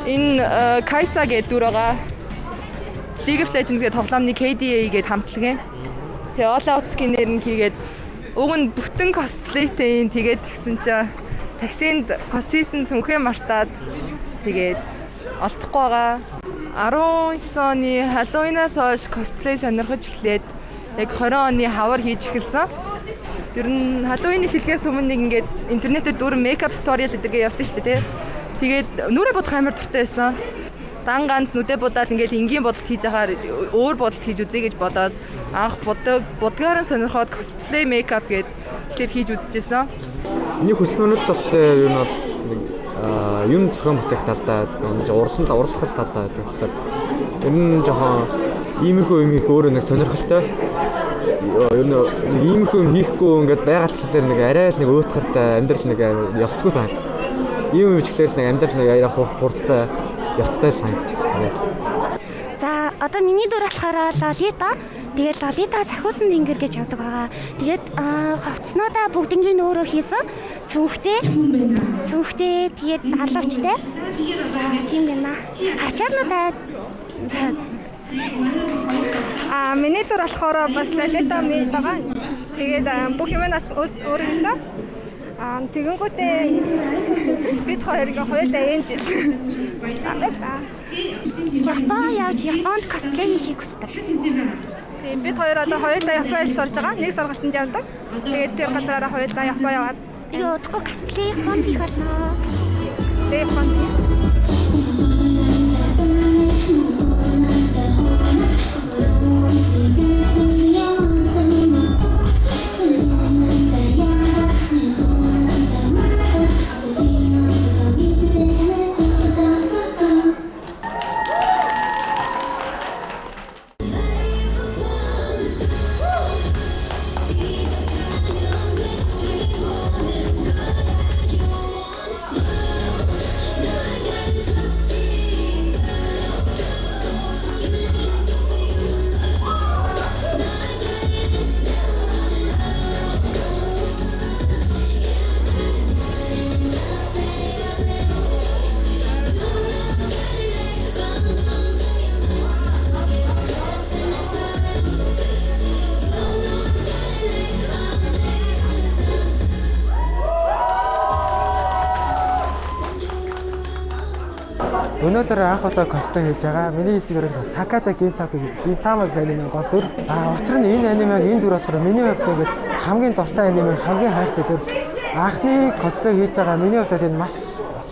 Энэ Kai'Sa гэдэг дүр байгаа. League of Legends гэдэг тоглоомны KDA гэдэг хамтлагийн. Тэгээ All Out-ийн нэр нь хийгээд уг нь бүтэн косплейтэй тэгээд тэгсэн чинь таксинд косисэн сүнхээ мартаад тэгээд олдохгүй байгаа. 19 оны Halloween-аас хойш косплей сонирхож эхлээд яг 20 оны хавар хийж эхэлсэн. Тэр нь Halloween эхлэхээс өмнө нэг ингээд интернетээр дөрвөн мейкап туториал гэдэг явдаг шүү дээ. Тэгээд нүрээ бодох амар дуртай байсан. Дан ганц нүдэ будаад ингээд энгийн бодолт хийж ахаар өөр бодолт хийж үзье гэж бодоод анх будгаар нь сонирхоод косплей мейкап гээд тэгээд хийж үзчихсэн. Миний хүсмэнүүд бол ер нь бол юм зохион бүтээх талдаа урлах талдаа тэгэхээр ер нь жоохон иймэрхүү юм их өөрөө нэг сонирхолтой. Ер нь иймэрхүү юм хийхгүй ингээд байгаа талаар нэг арай л нэг уутгартай амьдрал нэг явцгүй санагдав. Ийм юм ихлээр нэг амьдрал нэг арай хурдтай явцтай санагдчихсан. За одоо миний дүр болохоор Лолита. Тэгээд Лолита сахиусан тэнгэр гэж явдаг байгаа. Тэгээд хувцснуудаа бүгднийг өөрөө хийсэн. Цүнхтэй тэгээд алуучтай. Тийм байна. Ачаалнуудаа миний дүр болохоор бас Лолита мэд байгаа. Тэгээд бүх юмнаас өөрөө хийсэн. Тэгэнгүүтээ бид хоёрыг хоёулаа eenж ирсэн. Баярлалаа. Япон явж Японд косплей хийх хүсдэг. Тийм бид хоёр одоо хоёулаа Японд сурж байгаа. Нэг сургалтанд явдаг. Тэгээд тэр газараараа хоёулаа Япон яваад удахгүй косплей Японд хийх болно. Косплей Японд. Өнөөдөр анх удаа косплей хийж байгаа. Миний хийсэн дүр нь Sakata Gintama гэдэг Gintama аниме гол дүр. Учир нь энэ анимег энэ дүр болохоор миний хувьд ингээд хамгийн дуртай аниме, хамгийн хайртай дүр. Анхны косплей хийж байгаа миний хувьд энэ маш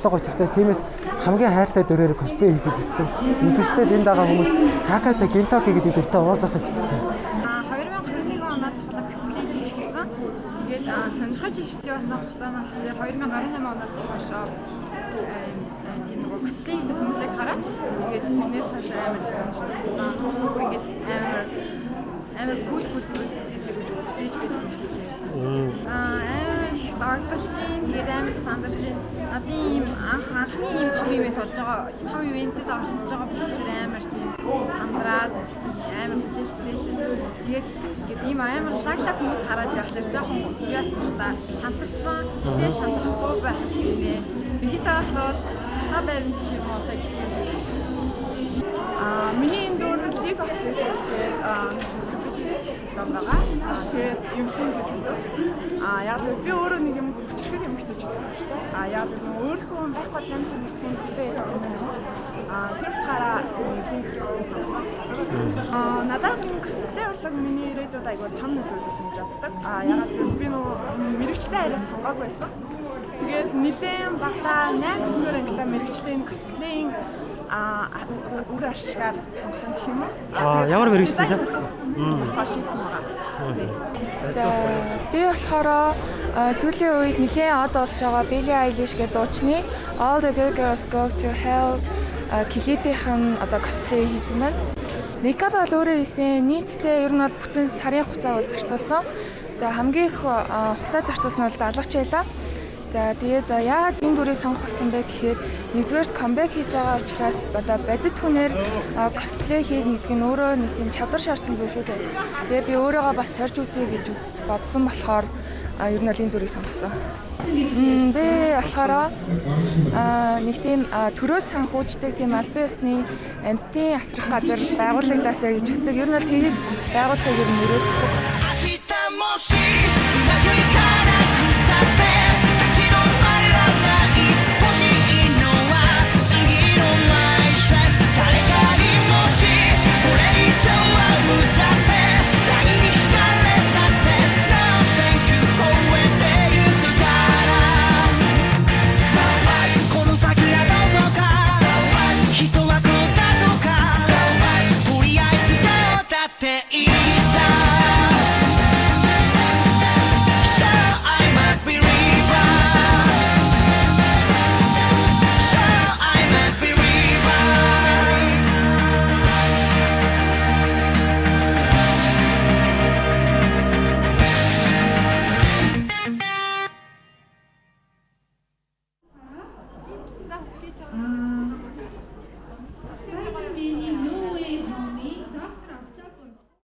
утга учиртай. Тиймээс хамгийн хайртай дүрээр косплей хийхийг хүссэн. Үзэгчдэд энэ дагаа хүмүүс Sakata Gintama гэдэг дүртэй уулзах гэсэн. 2021 оноос ахлаа косплей хийж эхэлсэн. Тэгээд сонирхож ирсэн хугацаа нь болохоор 2018 оноос хойш косплей хийдэг хүмүүсийг хараад тэгээд тэрнээс хойш амар сонирхсан. Ингээд амар кул гэдэг гэж байсан. Амар их дагталж чинь тэгээд амар сандарч чинь надын ийм анхны ийм том ивент болж байгаа. Том ивентэд оролцож байгаа бүлгээр амар тийм сандраад амар хүчтэй шин. Тэгээд ингээд ийм амар лаглаг хүмүүс хараад явахлаар жоохон яасан та шантарсан. Гэтэ шантарахгүй байх гэж байна. Бигитаа бол баримт шиг юм уу гэж хэлж байна. Миний энэ дүр League of Legends гэдэг байгаа. Тэгээд юм шиг гэдэг. Яг би өөрөө нэг юм хүчрэх юм гэж бодож байна. Яг өөрөө байхгүй зам чинь нэг хүнтэй юм байна. Тэр утгаараа League сонсон. Надад косплей урлаг миний ирээдүйд айгүй том нөлөө үзсэн гэж боддог. Яг би нөө мэрэгчлээ арай сонгоог байсан. Тэгээд нэлээд багтаа 8 дугаар ангитай мэрэгчлийн косплейн үр ашгаар сонгосон гэх юм уу? Ямар мэрэгчлээ вэ? Шийдсэн байгаа. За би болохоор сүүлийн үед нэлээд од болж байгаа Billie Eilish гэдэг дуучны All the Good Girls Go to Hell клипийн одоо косплей хийсэн байна. Мейкап бол өөрөө хийсэн. Нийтдээ ер нь бол бүтэн сарын хугацаа бол зарцуулсан. За хамгийн их хугацаа зарцуулсан нь бол 70 байлаа. За тэгээд яагаад энэ дүрийг сонгосон бэ гэхээр нэгдүгээр камбэк хийж байгаа учраас одоо бодит хүнээр косплей хийх гэдэг нь өөрөө нэг тийм чадвар шаардсан зүйл шүү дээ. Тэгээд би өөрийгөө бас сорж үзье гэж бодсон болохоор ер нь бол энэ дүрийг сонгосон. Би болохоор нэг тийм төрөөс санхүүждэг тийм албан ёсны амьтны асрах газар байгуулагдасаа гэж хүсдэг. Ер нь бол тэрийг байгуулахыг ер нь мөрөөддөг.